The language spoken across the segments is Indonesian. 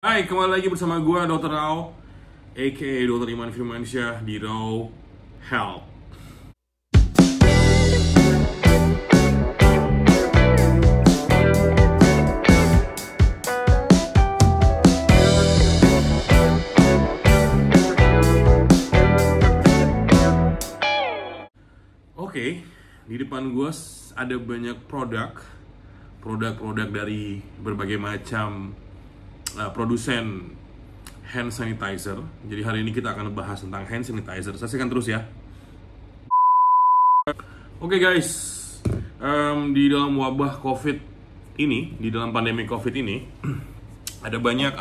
Hai, kembali lagi bersama gue Dr. Rao, aka Dr. Iman Firmansyah di Raw Health. Oke, di depan gue ada banyak produk dari berbagai macam produsen hand sanitizer. Jadi hari ini kita akan bahas tentang hand sanitizer. Saksikan terus ya. Oke guys, di dalam wabah COVID ini, di dalam pandemi COVID ini, ada banyak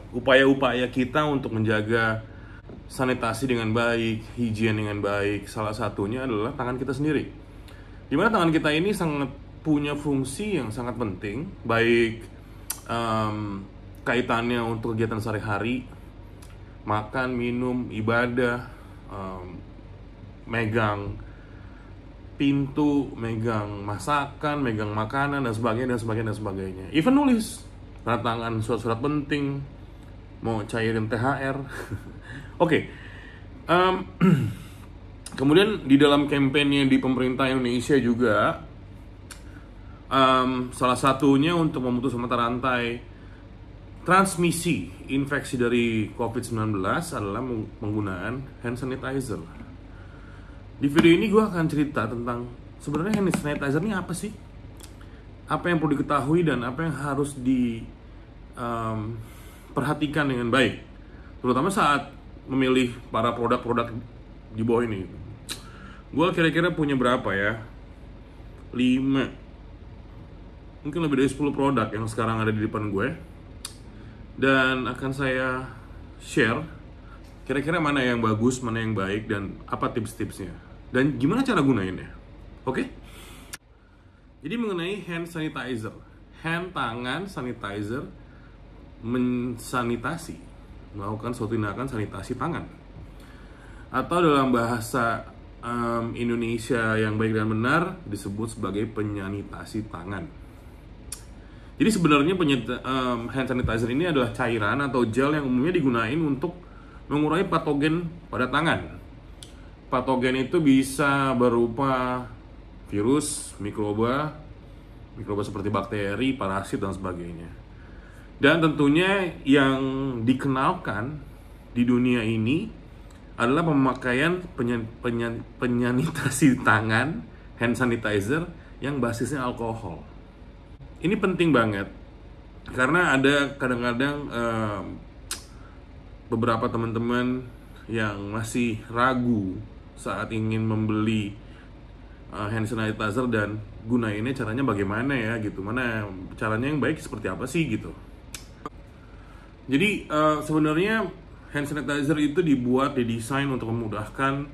upaya-upaya kita untuk menjaga sanitasi dengan baik, higien dengan baik. Salah satunya adalah tangan kita sendiri. Dimana tangan kita ini sangat punya fungsi yang sangat penting, baik kaitannya untuk kegiatan sehari-hari, makan, minum, ibadah, megang pintu, megang masakan, megang makanan, dan sebagainya. Even nulis, tanda tangan surat-surat penting, mau cairin THR. Oke. Kemudian di dalam kampanye di pemerintah Indonesia juga, salah satunya untuk memutus mata rantai transmisi infeksi dari COVID-19 adalah penggunaan hand sanitizer. Di video ini gue akan cerita tentang sebenarnya hand sanitizer ini apa sih? Apa yang perlu diketahui dan apa yang harus diperhatikan dengan baik, terutama saat memilih para produk-produk di bawah ini. Gue kira-kira punya berapa ya? 5, mungkin lebih dari 10 produk yang sekarang ada di depan gue, dan akan saya share kira-kira mana yang bagus, mana yang baik, dan apa tips-tipsnya, dan gimana cara gunainnya. Oke? Jadi mengenai hand sanitizer, hand tangan sanitizer, mensanitasi, melakukan suatu tindakan sanitasi tangan, atau dalam bahasa Indonesia yang baik dan benar disebut sebagai penyanitasi tangan. Jadi sebenarnya hand sanitizer ini adalah cairan atau gel yang umumnya digunain untuk mengurangi patogen pada tangan. Patogen itu bisa berupa virus, mikroba seperti bakteri, parasit, dan sebagainya. Dan tentunya yang dikenalkan di dunia ini adalah pemakaian penyanitasi tangan, hand sanitizer yang basisnya alkohol. Ini penting banget karena ada kadang-kadang beberapa teman-teman yang masih ragu saat ingin membeli hand sanitizer dan gunainnya caranya bagaimana ya gitu, mana caranya yang baik seperti apa sih gitu. Jadi sebenarnya hand sanitizer itu didesain untuk memudahkan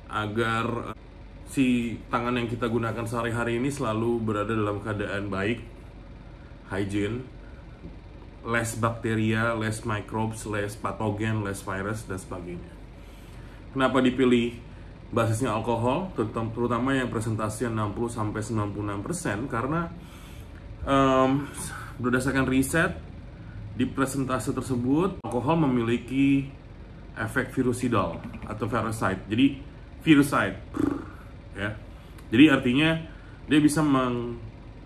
agar si tangan yang kita gunakan sehari-hari ini selalu berada dalam keadaan baik, hygiene, less bakteria, less microbes, less patogen, less virus, dan sebagainya. Kenapa dipilih basisnya alkohol, terutama yang presentasinya 60-96%? Karena berdasarkan riset, di presentasi tersebut alkohol memiliki efek virusidal atau parasite. Jadi viruside, ya. Jadi artinya dia bisa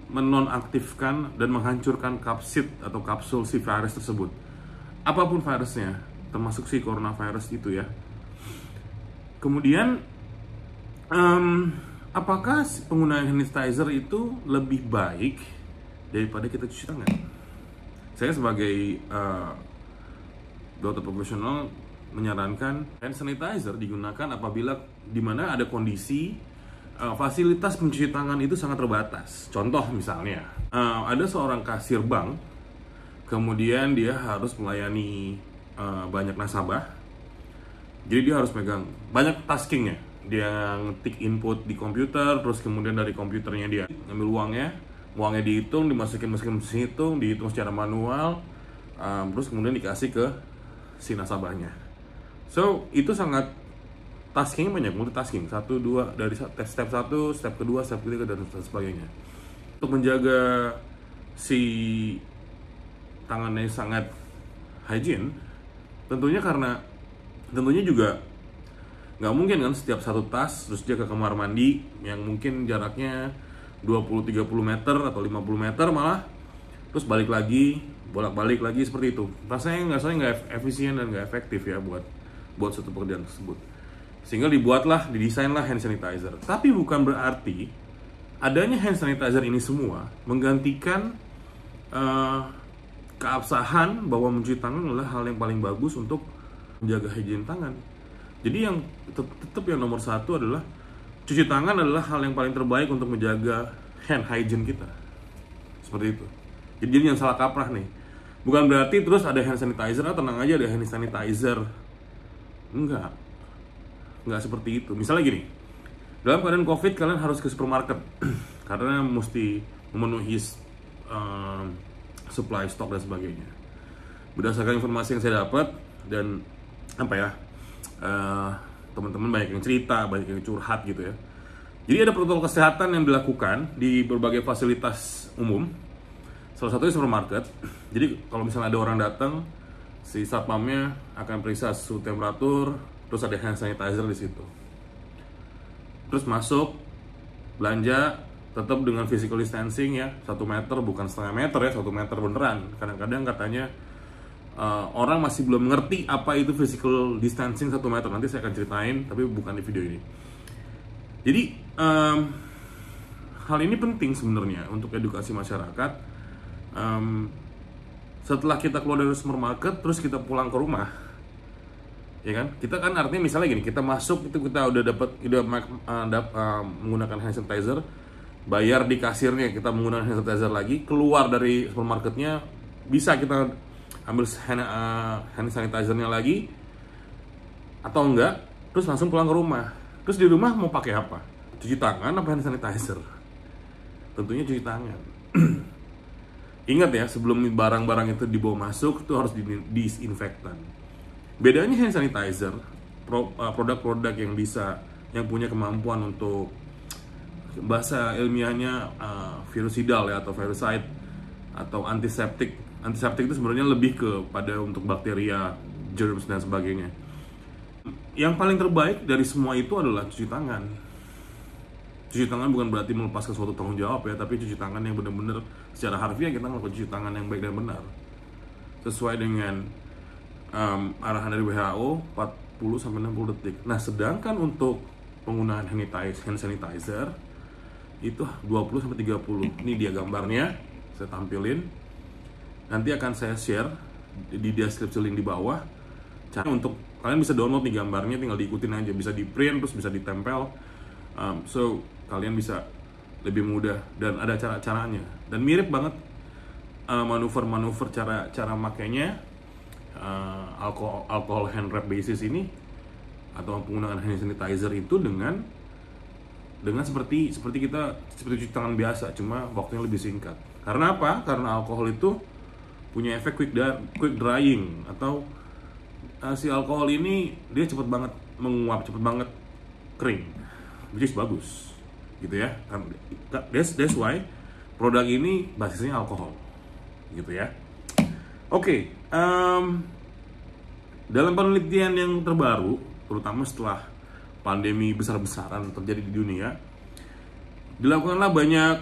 menonaktifkan dan menghancurkan kapsid atau kapsul si virus tersebut. Apapun virusnya, termasuk si coronavirus itu ya. Kemudian, apakah penggunaan hand sanitizer itu lebih baik daripada kita cuci tangan? Saya sebagai dokter profesional menyarankan hand sanitizer digunakan apabila di mana ada kondisi fasilitas pencuci tangan itu sangat terbatas. Contoh misalnya, ada seorang kasir bank, kemudian dia harus melayani banyak nasabah, jadi dia harus megang banyak taskingnya. Dia ngetik input di komputer, terus kemudian dari komputernya dia ngambil uangnya dihitung, dimasukin mesin hitung, dihitung secara manual, terus kemudian dikasih ke si nasabahnya. So itu sangat tasking banyak, multitasking, 1, 2, dari step 1, step kedua, step ketiga, dan sebagainya. Untuk menjaga si tangannya sangat hygiene, tentunya juga nggak mungkin kan setiap satu tas terus dia ke kamar mandi yang mungkin jaraknya 20-30 meter atau 50 meter malah terus balik lagi, bolak-balik lagi seperti itu. Rasanya nggak efisien dan nggak efektif ya buat suatu pekerjaan tersebut. Sehingga didesainlah hand sanitizer. Tapi bukan berarti adanya hand sanitizer ini semua menggantikan keabsahan bahwa mencuci tangan adalah hal yang paling bagus untuk menjaga higien tangan. Jadi yang tetap yang nomor satu adalah cuci tangan adalah hal yang paling terbaik untuk menjaga hand hygiene kita. Seperti itu. Jadi jangan salah kaprah nih. Bukan berarti terus ada hand sanitizer, tenang aja ada hand sanitizer. Enggak seperti itu. Misalnya gini, dalam keadaan COVID kalian harus ke supermarket karena mesti memenuhi supply stok dan sebagainya. Berdasarkan informasi yang saya dapat dan teman-teman banyak yang cerita, banyak yang curhat gitu ya. Jadi ada protokol kesehatan yang dilakukan di berbagai fasilitas umum. Salah satunya supermarket. Jadi kalau misalnya ada orang datang, si satpamnya akan periksa suhu temperatur, terus ada hand sanitizer di situ. Terus masuk, belanja, tetap dengan physical distancing ya, 1 meter bukan setengah meter ya, 1 meter beneran. Kadang-kadang katanya orang masih belum mengerti apa itu physical distancing 1 meter. Nanti saya akan ceritain, tapi bukan di video ini. Jadi hal ini penting sebenarnya untuk edukasi masyarakat. Setelah kita keluar dari supermarket, terus kita pulang ke rumah, ya kan? Kita kan artinya misalnya gini, kita masuk itu kita udah menggunakan hand sanitizer, bayar di kasirnya kita menggunakan hand sanitizer lagi, keluar dari supermarketnya bisa kita ambil hand sanitizer-nya lagi atau enggak, terus langsung pulang ke rumah. Terus di rumah mau pakai apa? Cuci tangan apa hand sanitizer? Tentunya cuci tangan. Ingat ya, sebelum barang-barang itu dibawa masuk, itu harus disinfektan. Bedanya hand sanitizer, produk-produk yang punya kemampuan untuk bahasa ilmiahnya virusidal ya, atau virucide atau antiseptik. Antiseptik itu sebenarnya lebih kepada untuk bakteria, germs dan sebagainya. Yang paling terbaik dari semua itu adalah cuci tangan. Cuci tangan bukan berarti melepaskan suatu tanggung jawab ya, tapi cuci tangan yang benar-benar secara harfiah kita melakukan cuci tangan yang baik dan benar. Sesuai dengan arahan dari WHO 40-60 detik. Nah, sedangkan untuk penggunaan hand sanitizer itu 20-30. Ini dia gambarnya, saya tampilin. Nanti akan saya share di deskripsi link di bawah. Cara untuk kalian bisa download nih gambarnya, tinggal diikutin aja, bisa di print terus bisa ditempel. So kalian bisa lebih mudah dan ada cara-caranya dan mirip banget manuver-manuver cara makainya alcohol hand wrap basis ini atau penggunaan hand sanitizer itu dengan seperti cuci tangan biasa, cuma waktunya lebih singkat. Karena apa? Karena alkohol itu punya efek quick drying, atau si alkohol ini dia cepet banget menguap, cepet banget kering, which is bagus gitu ya. That's why produk ini basisnya alkohol gitu ya. Oke, dalam penelitian yang terbaru, terutama setelah pandemi besar-besaran terjadi di dunia, dilakukanlah banyak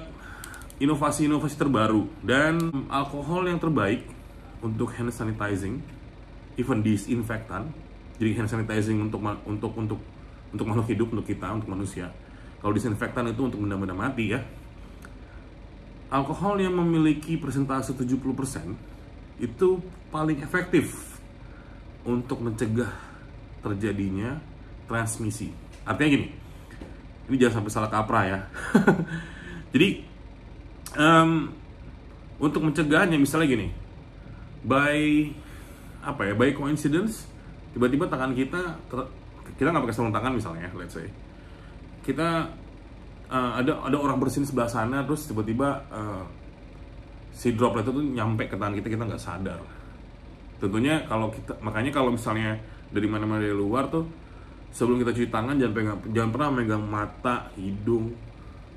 inovasi-inovasi terbaru, dan alkohol yang terbaik untuk hand sanitizing, even disinfektan, jadi hand sanitizing untuk makhluk hidup, untuk kita, untuk manusia. Kalau disinfektan itu untuk benda-benda mati ya. Alkohol yang memiliki persentase 70% itu paling efektif untuk mencegah terjadinya transmisi. Artinya gini, ini jangan sampai salah kaprah ya. Jadi untuk mencegahnya misalnya gini, by coincidence tiba-tiba tangan kita nggak pakai sarung tangan misalnya, let's say kita ada orang bersin sebelah sana, terus tiba-tiba si droplet itu nyampe ke tangan kita nggak sadar. Tentunya makanya kalau misalnya dari mana-mana dari luar tuh, sebelum kita cuci tangan jangan pernah megang mata, hidung,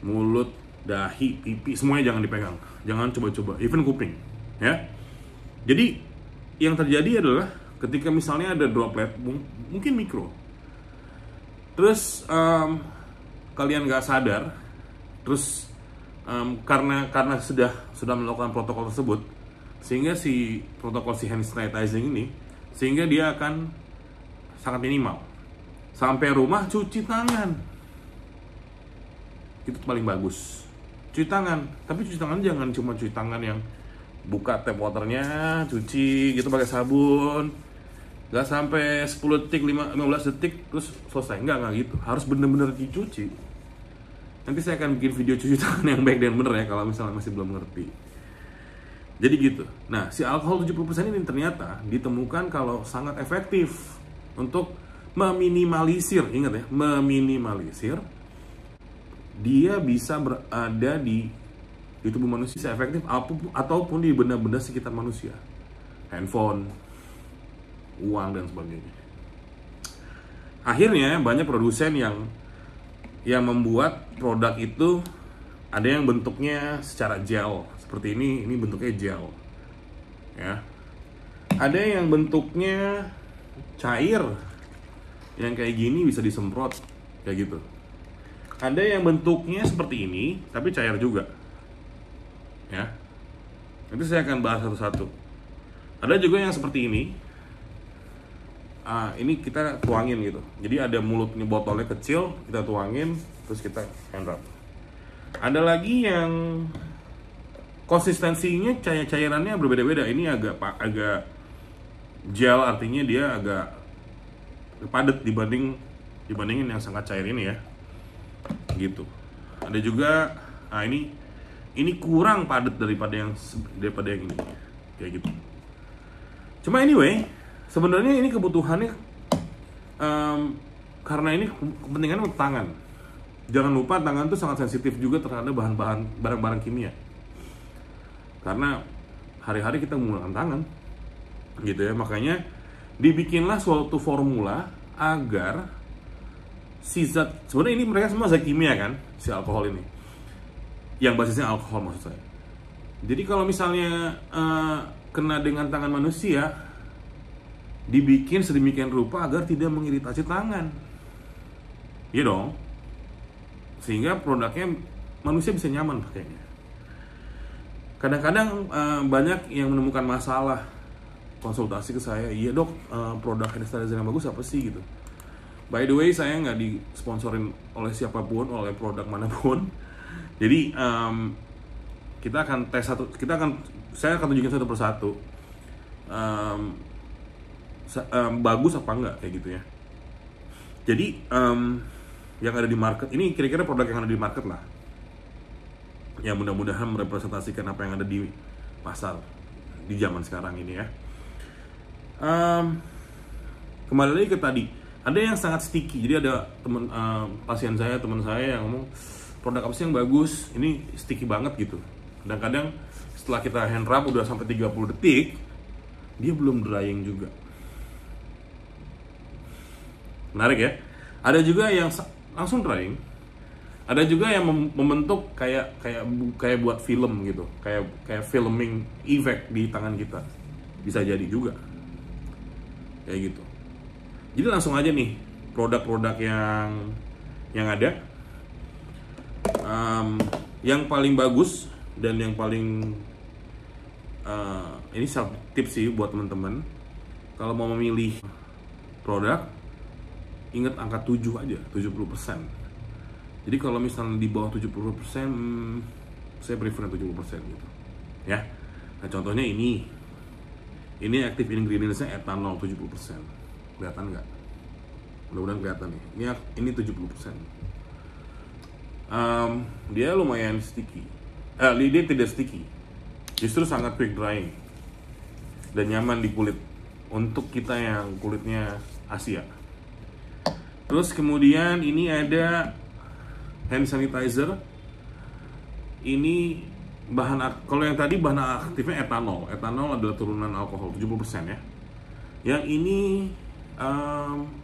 mulut, dahi, pipi, semuanya jangan dipegang. Jangan coba-coba, even kuping, ya. Jadi yang terjadi adalah ketika misalnya ada droplet, mungkin mikro, terus kalian nggak sadar, terus karena sudah melakukan protokol tersebut, sehingga si protokol si hand sanitizing ini, sehingga dia akan sangat minimal. Sampai rumah cuci tangan, itu paling bagus. Cuci tangan, tapi cuci tangan jangan cuma cuci tangan yang buka tap waternya, cuci gitu pakai sabun, nggak sampai 10 detik, 15 detik terus selesai, nggak gitu, harus bener-bener dicuci. Nanti saya akan bikin video cuci tangan yang baik dan bener ya, kalau misalnya masih belum ngerti. Jadi gitu. Nah, si alkohol 70% ini ternyata ditemukan kalau sangat efektif untuk meminimalisir, ingat ya, meminimalisir, dia bisa berada di tubuh manusia bisa efektif ataupun di benda-benda sekitar manusia, handphone, uang dan sebagainya. Akhirnya banyak produsen yang membuat produk itu ada yang bentuknya secara gel seperti ini bentuknya gel, ya. Ada yang bentuknya cair, yang kayak gini bisa disemprot kayak gitu. Ada yang bentuknya seperti ini tapi cair juga. Ya, nanti saya akan bahas satu-satu. Ada juga yang seperti ini. Ini kita tuangin gitu. Jadi ada mulutnya, botolnya kecil, kita tuangin, terus kita hand rub. Ada lagi yang konsistensinya cairannya berbeda-beda. Ini agak gel, artinya dia agak padat dibandingin yang sangat cair ini ya. Gitu. Ada juga, ini kurang padat daripada yang ini, kayak gitu. Cuma anyway, sebenarnya ini kebutuhannya karena ini kepentingan untuk tangan. Jangan lupa tangan tuh sangat sensitif juga terhadap barang-barang kimia. Karena hari-hari kita menggunakan tangan, gitu ya. Makanya dibikinlah suatu formula agar si zat, sebenarnya ini mereka semua zat kimia kan, si alkohol ini, yang basisnya alkohol maksud saya. Jadi kalau misalnya kena dengan tangan manusia, dibikin sedemikian rupa agar tidak mengiritasi tangan, iya dong, sehingga produknya manusia bisa nyaman pakainya. Kadang-kadang banyak yang menemukan masalah konsultasi ke saya, iya dok, produk hand sanitizer yang bagus apa sih gitu. By the way, saya nggak disponsorin oleh siapapun, oleh produk manapun. Jadi kita akan tes saya akan tunjukin satu persatu bagus apa enggak kayak gitu ya. Jadi yang ada di market ini kira-kira produk yang ada di market lah, yang mudah-mudahan merepresentasikan apa yang ada di pasar di zaman sekarang ini ya. Kembali lagi ke tadi, ada yang sangat sticky. Jadi ada teman saya yang ngomong, produk apa sih yang bagus? Ini sticky banget gitu. Kadang-kadang setelah kita hand rub udah sampai 30 detik, dia belum drying juga. Menarik ya. Ada juga yang langsung drying. Ada juga yang membentuk kayak buat film gitu, kayak filming effect di tangan kita. Bisa jadi juga. Kayak gitu. Jadi langsung aja nih produk-produk yang ada. Yang paling bagus dan yang paling ini tips sih buat teman-teman, kalau mau memilih produk, ingat angka 7 aja, 70%. Jadi kalau misalnya di bawah 70%, saya prefer 70% gitu ya. Nah contohnya ini active ingredients-nya etanol 70%. Kelihatan nggak? Mudah-mudahan kelihatan nih. Ini 70%. Dia lumayan sticky. Dia tidak sticky, justru sangat quick drying dan nyaman di kulit untuk kita yang kulitnya Asia. Terus kemudian ini ada hand sanitizer. Ini kalau yang tadi bahan aktifnya etanol. Etanol adalah turunan alkohol 70% ya. Yang ini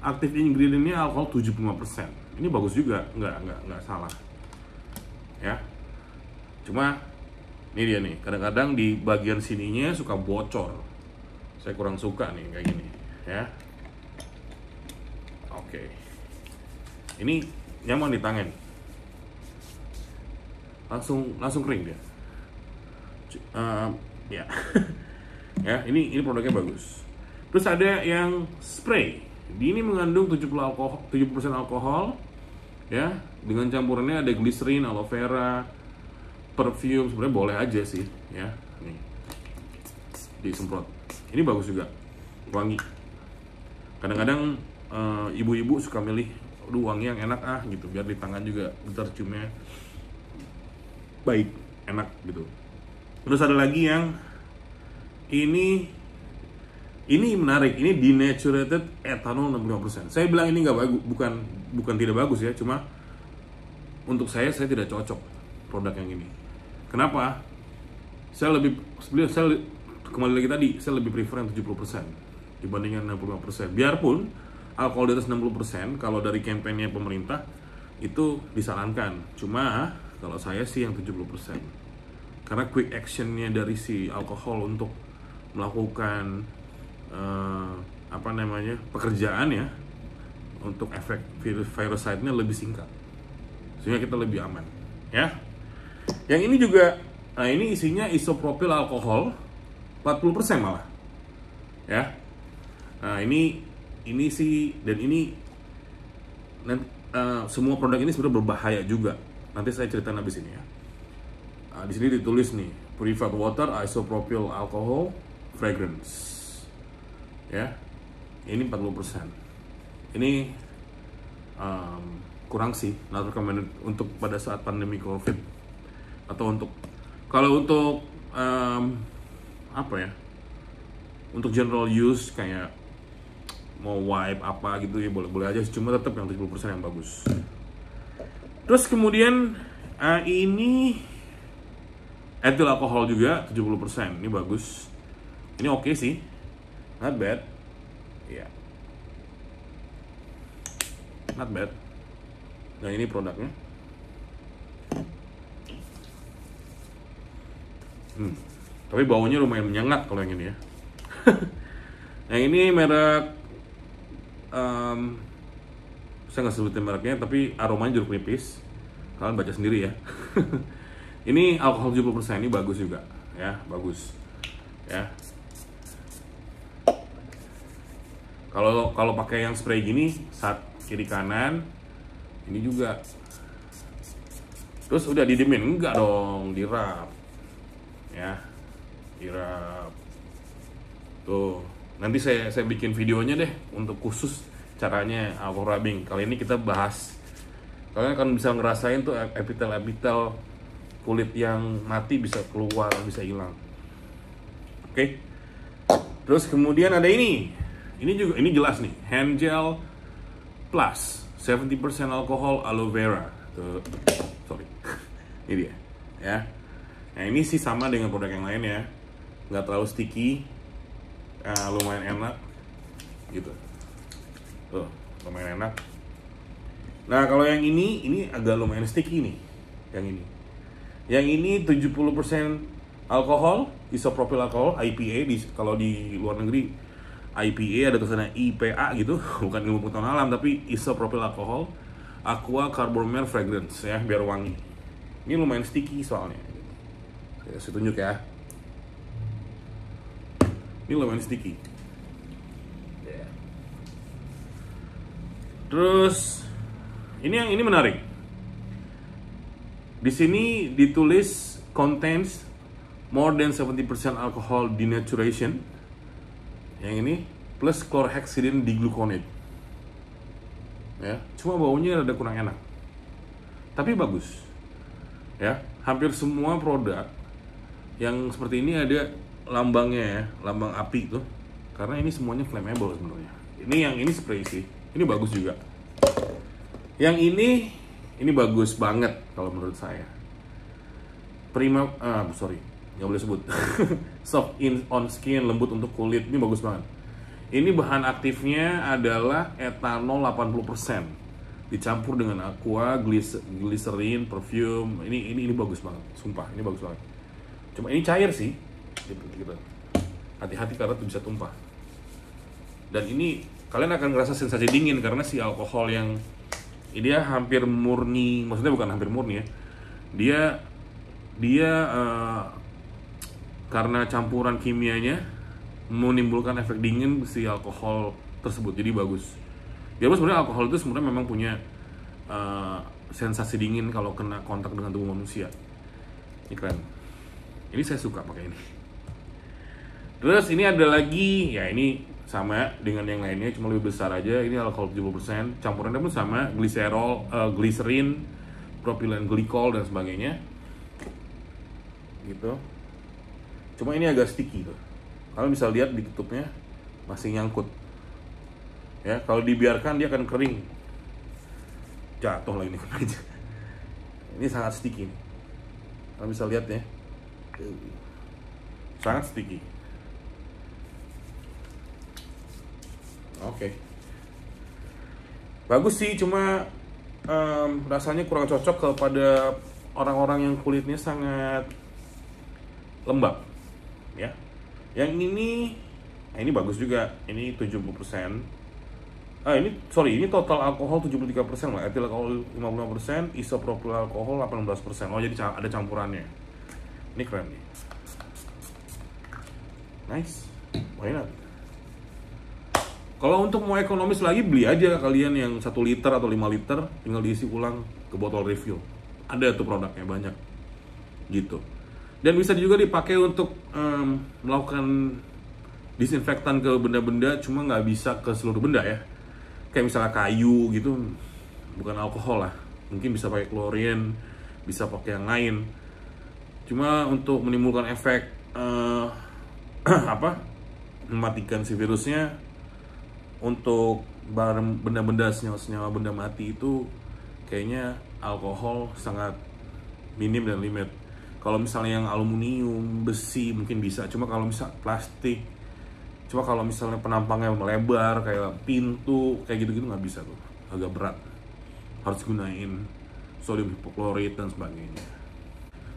aktif ingredientnya alkohol 75%. Ini bagus juga, nggak salah. Ya. Cuma ini dia nih, kadang-kadang di bagian sininya suka bocor. Saya kurang suka nih kayak gini, ya. Oke. Ini nyaman di tangan. Langsung kering dia. Ya. Ya, ini produknya bagus. Terus ada yang spray. Ini mengandung 70% alkohol, ya. Dengan campurannya ada glycerin, aloe vera, perfume. Sebenarnya boleh aja sih, ya. Nih, disemprot. Ini bagus juga, wangi. Kadang-kadang ibu-ibu suka milih, aduh wangi yang enak gitu, biar di tangan juga terciumnya baik, enak gitu. Terus ada lagi yang ini menarik, ini denatured ethanol 65%. Saya bilang ini nggak bagus, bukan tidak bagus ya, cuma untuk saya tidak cocok produk yang ini. Kenapa? Kembali lagi tadi, saya lebih prefer yang 70% dibandingkan 65%. Biarpun alkohol di atas 60%, kalau dari kampanye pemerintah itu disarankan. Cuma kalau saya sih yang 70%. Karena quick actionnya dari si alkohol untuk melakukan pekerjaan ya, untuk efek virusidnya lebih singkat, sehingga kita lebih aman, ya. Yang ini juga, nah ini isinya isopropil alkohol 40% malah, ya. Nah ini sih, dan ini semua produk ini sebenarnya berbahaya juga. Nanti saya ceritain habis ini ya. Di sini ditulis nih, purified water isopropyl alcohol fragrance, ya. Ini 40%. Ini kurang sih, not recommended untuk pada saat pandemi COVID, atau kalau untuk untuk general use kayak mau wipe apa gitu ya, boleh aja, cuma tetap yang 70% yang bagus. Terus kemudian ini etil alkohol juga 70%. Ini bagus. Ini oke sih. Not bad. Ya. Yeah. Not bad. Nah, ini produknya. Tapi baunya lumayan menyengat kalau yang ini ya. Yang ini merek saya nggak sebutin mereknya, tapi aromanya jeruk nipis. Kalian baca sendiri ya. Ini alkohol 70%, ini bagus juga, ya, bagus. Ya. Kalau pakai yang spray gini, saat kiri kanan, ini juga. Terus udah didiemin, enggak dong, dirap. Ya. Dirap. Tuh, nanti saya bikin videonya deh untuk khusus caranya alkohol rubbing. Kali ini kita bahas, kalian akan bisa ngerasain tuh epitel kulit yang mati bisa keluar, bisa hilang. Oke. Terus kemudian ada ini juga, ini jelas nih, hand gel plus 70% alkohol aloe vera. Tuh, sorry. Ini dia, ya. Nah ini sih sama dengan produk yang lain ya, nggak terlalu sticky, lumayan enak, gitu. Tuh, lumayan enak. Nah kalau yang ini agak lumayan sticky nih, yang ini. Yang ini 70% alkohol, isopropyl alkohol, IPA. Kalau di luar negeri IPA ada tulisannya IPA gitu, bukan ilmu pengetahuan alam, tapi isopropyl alkohol, aqua carbomer fragrance ya, biar wangi. Ini lumayan sticky soalnya. Saya tunjuk ya. Ini lumayan sticky. Terus ini menarik. Di sini ditulis contains more than 70% alcohol denaturation. Yang ini plus chlorhexidine digluconate. Ya, cuma baunya rada kurang enak. Tapi bagus. Ya, hampir semua produk yang seperti ini ada lambangnya ya, lambang api tuh. Karena ini semuanya flammable sebenarnya. Ini spray sih. Ini bagus juga. Yang ini bagus banget kalau menurut saya. Nggak boleh sebut. Soft on skin, lembut untuk kulit, ini bagus banget. Ini bahan aktifnya adalah etanol 80%, dicampur dengan aqua, glycerin, perfume. Ini bagus banget, sumpah, ini bagus banget. Cuma ini cair sih, gitu. hati-hati karena itu bisa tumpah. Dan ini kalian akan ngerasa sensasi dingin karena si alkohol yang dia hampir murni, maksudnya bukan hampir murni ya, dia karena campuran kimianya menimbulkan efek dingin si alkohol tersebut, jadi bagus. Ya sebenarnya alkohol itu sebenarnya memang punya sensasi dingin kalau kena kontak dengan tubuh manusia. Ini keren. Ini saya suka pakai ini. Terus ini ada lagi, ya ini sama dengan yang lainnya, cuma lebih besar aja. Ini alkohol 70%, campurannya pun sama, glycerin, propilen glikol dan sebagainya. Gitu. Cuma ini agak sticky tuh. Kalian bisa lihat di tutupnya masih nyangkut. Ya, kalau dibiarkan dia akan kering. Jatuh lagi nih ke meja. Ini sangat sticky. Kalian bisa lihat ya. Sangat sticky. Oke. Bagus sih, cuma rasanya kurang cocok kepada orang-orang yang kulitnya sangat lembab. Ya. Yang ini bagus juga. Ini 70%. Ini total alkohol 73% lah, etil alkohol 55%, isopropil alkohol 18%. Oh, jadi ada campurannya. Ini keren nih. Nice. Why not? Kalau untuk mau ekonomis lagi, beli aja kalian yang 1 liter atau 5 liter, tinggal diisi ulang ke botol refill. Ada tuh produknya banyak. Gitu. Dan bisa juga dipakai untuk melakukan disinfektan ke benda-benda, cuma nggak bisa ke seluruh benda ya. Kayak misalnya kayu gitu, bukan alkohol lah. Mungkin bisa pakai klorin, bisa pakai yang lain. Cuma untuk menimbulkan efek mematikan si virusnya, untuk benda-benda senyawa benda mati itu kayaknya alkohol sangat minim dan limit. Kalau misalnya yang aluminium, besi mungkin bisa, cuma kalau misalnya plastik, cuma kalau misalnya penampangnya melebar kayak pintu kayak gitu-gitu nggak bisa tuh, agak berat. Harus gunain sodium hipoklorit dan sebagainya.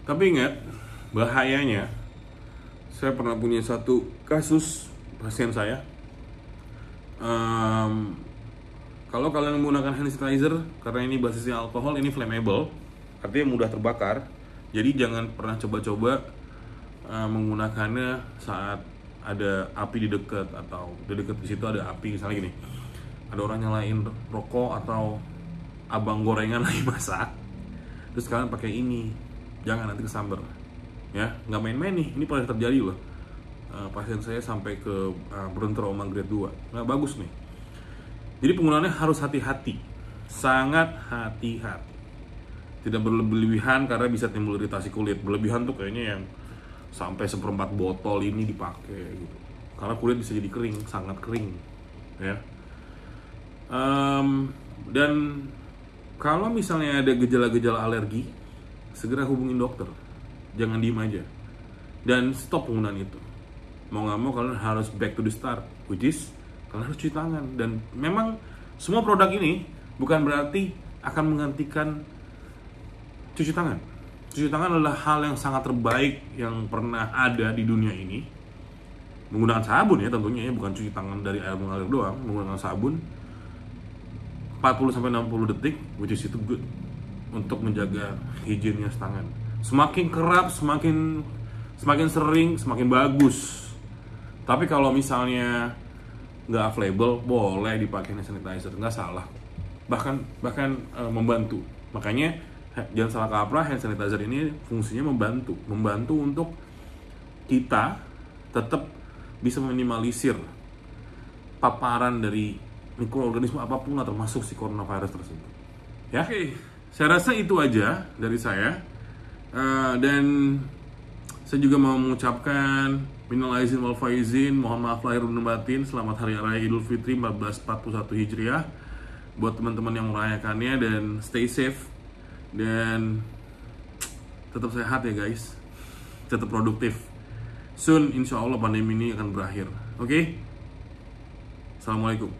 Tapi ingat, bahayanya, saya pernah punya satu kasus pasien saya. Kalau kalian menggunakan hand sanitizer, karena ini basisnya alkohol, ini flammable, artinya mudah terbakar. Jadi jangan pernah coba-coba menggunakannya saat ada api di dekat, atau di dekat di situ ada api, misalnya gini, ada orang nyalain rokok atau abang gorengan lagi masak, terus kalian pakai ini, jangan nanti kesamber, ya. Nggak main-main nih, ini pernah terjadi loh. Pasien saya sampai ke brontrauma grade 2. Nah, bagus nih. Jadi penggunaannya harus hati-hati, sangat hati-hati. Tidak berlebihan karena bisa timbul iritasi kulit. Berlebihan tuh kayaknya yang sampai 1/4 botol ini dipakai gitu. Karena kulit bisa jadi kering, sangat kering, ya. Dan kalau misalnya ada gejala-gejala alergi, segera hubungin dokter. Jangan diem aja. Dan stop penggunaan itu. Mau nggak mau kalian harus back to the start, which is kalian harus cuci tangan. Dan memang semua produk ini bukan berarti akan menggantikan cuci tangan. Cuci tangan adalah hal yang sangat terbaik yang pernah ada di dunia ini. Menggunakan sabun ya tentunya, ya, bukan cuci tangan dari air mengalir doang. Menggunakan sabun 40-60 detik, which is itu good untuk menjaga higieninya tangan. Semakin kerap, semakin sering, semakin bagus. Tapi kalau misalnya nggak available, boleh dipakai hand sanitizer, nggak salah. Bahkan membantu. Makanya jangan salah kaprah, hand sanitizer ini fungsinya membantu untuk kita tetap bisa meminimalisir paparan dari mikroorganisme apapun lah, termasuk si coronavirus tersebut. Ya, oke. Saya rasa itu aja dari saya. Dan saya juga mau mengucapkan minal aizin wal faizin, mohon maaf lahir dan batin, selamat hari raya Idul Fitri 1441 Hijriah buat teman-teman yang merayakannya, dan stay safe dan tetap sehat ya guys, tetap produktif. Soon insya Allah pandemi ini akan berakhir. Oke? Assalamualaikum.